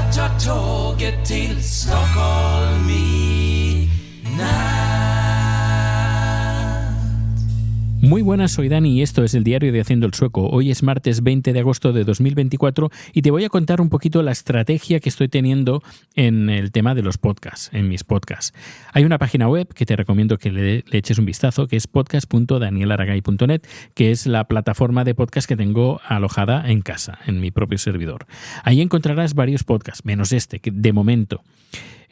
jag tar tåget till Stockholm i natt. Muy buenas, soy Dani y esto es el diario de Haciendo el Sueco. Hoy es martes 20 de agosto de 2024 y te voy a contar un poquito la estrategia que estoy teniendo en el tema de los podcasts, en mis podcasts. Hay una página web que te recomiendo que le eches un vistazo, que es podcast.danielaragay.net, que es la plataforma de podcast que tengo alojada en casa, en mi propio servidor. Ahí encontrarás varios podcasts, menos este, que de momento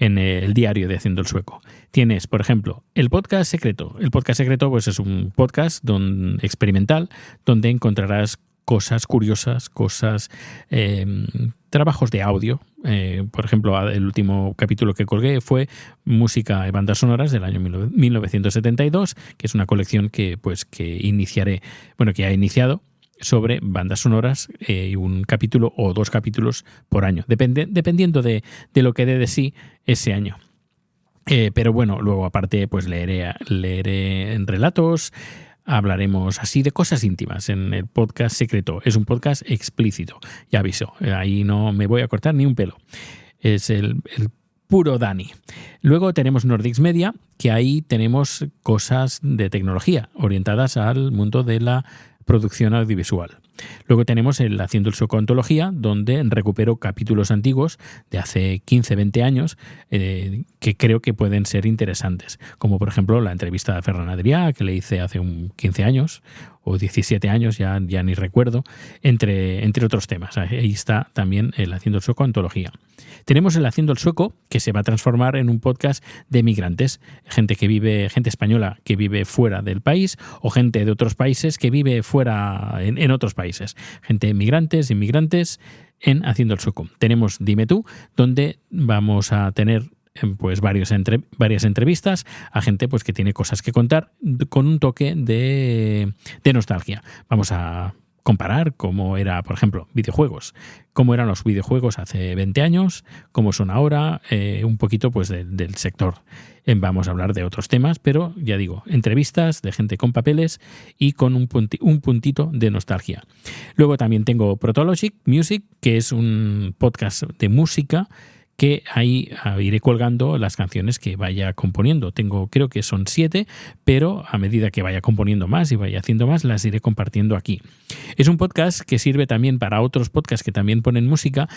en el diario de Haciendo el Sueco. Tienes, por ejemplo, el podcast secreto. El podcast secreto pues, es un podcast experimental donde encontrarás cosas curiosas, trabajos de audio. Por ejemplo, el último capítulo que colgué fue música de bandas sonoras del año 1972, que es una colección que ha iniciado sobre bandas sonoras, un capítulo o dos capítulos por año, dependiendo de lo que dé de sí ese año. Pero bueno, luego aparte pues leeré en relatos, hablaremos así de cosas íntimas en el podcast secreto. Es un podcast explícito, ya aviso, ahí no me voy a cortar ni un pelo. Es el puro Dani. Luego tenemos Nordics Media, que ahí tenemos cosas de tecnología orientadas al mundo de la producción audiovisual. Luego tenemos el Haciendo el Sueco Antología, donde recupero capítulos antiguos de hace 15-20 años que creo que pueden ser interesantes, como por ejemplo la entrevista a Ferran Adrià que le hice hace 15 años o 17 años, ya ni recuerdo, entre otros temas. Ahí está también el Haciendo el Sueco Antología. Tenemos el Haciendo el Sueco, que se va a transformar en un podcast de migrantes, gente española que vive fuera del país o gente de otros países que vive fuera en otros países. Gente inmigrantes en Haciendo el Sueco. Tenemos Dime Tú, donde vamos a tener pues varias entrevistas a gente pues que tiene cosas que contar con un toque de nostalgia. Vamos a comparar cómo era, por ejemplo, videojuegos, cómo eran los videojuegos hace 20 años, cómo son ahora, un poquito pues del sector. Vamos a hablar de otros temas, pero ya digo, entrevistas de gente con papeles y con un puntito de nostalgia. Luego también tengo Protologic Music, que es un podcast de música que ahí iré colgando las canciones que vaya componiendo. Creo que son 7, pero a medida que vaya componiendo más y vaya haciendo más, las iré compartiendo aquí. Es un podcast que sirve también para otros podcasts que también ponen música,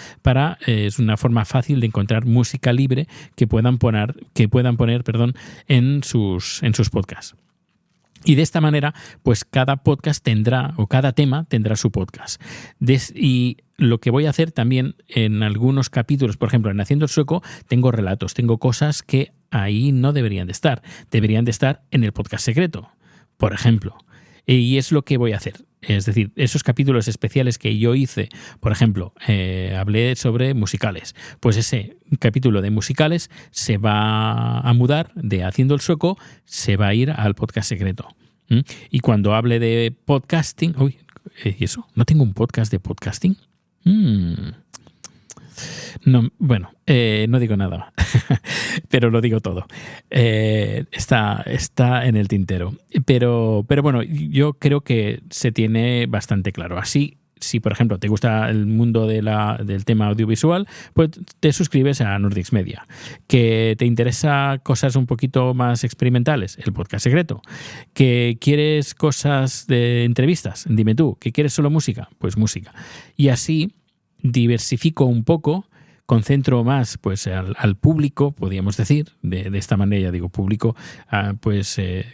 es una forma fácil de encontrar música libre que puedan poner en sus podcasts. Y de esta manera, pues cada podcast cada tema tendrá su podcast. Y lo que voy a hacer también en algunos capítulos, por ejemplo, en Haciendo el Sueco, tengo relatos, tengo cosas que ahí no deberían de estar. Deberían de estar en el podcast secreto, por ejemplo. Y es lo que voy a hacer. Es decir, esos capítulos especiales que yo hice, por ejemplo, hablé sobre musicales. Pues ese capítulo de musicales se va a mudar de Haciendo el Sueco, se va a ir al podcast secreto. Y cuando hable de podcasting... ¿Y eso? ¿No tengo un podcast de podcasting? No, bueno, no digo nada, pero lo digo todo. Está en el tintero. Pero bueno, yo creo que se tiene bastante claro. Así, si por ejemplo te gusta el mundo del tema audiovisual, pues te suscribes a Nordics Media. Que te interesa cosas un poquito más experimentales, el podcast secreto. Que quieres cosas de entrevistas, Dime Tú. Que quieres solo música, pues música. Y así diversifico un poco, concentro más pues al público, podríamos decir, de esta manera, ya digo público,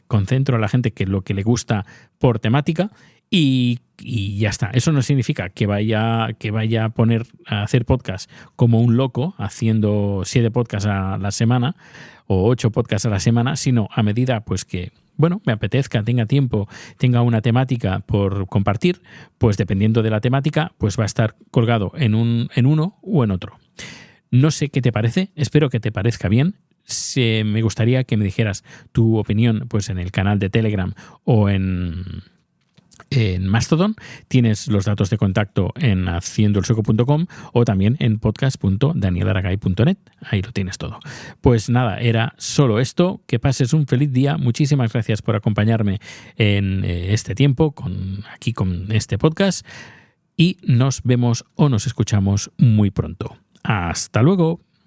concentro a la gente que lo que le gusta por temática y ya está. Eso no significa que vaya a hacer podcast como un loco, haciendo 7 podcasts a la semana o 8 podcasts a la semana, sino a medida pues que me apetezca, tenga tiempo, tenga una temática por compartir, pues dependiendo de la temática, pues va a estar colgado en uno o en otro. No sé qué te parece, espero que te parezca bien. Me gustaría que me dijeras tu opinión pues en el canal de Telegram o en Mastodon. Tienes los datos de contacto en haciendoelsueco.com o también en podcast.danielaragay.net. Ahí lo tienes todo. Pues nada, era solo esto. Que pases un feliz día. Muchísimas gracias por acompañarme en este tiempo aquí con este podcast y nos vemos o nos escuchamos muy pronto. Hasta luego.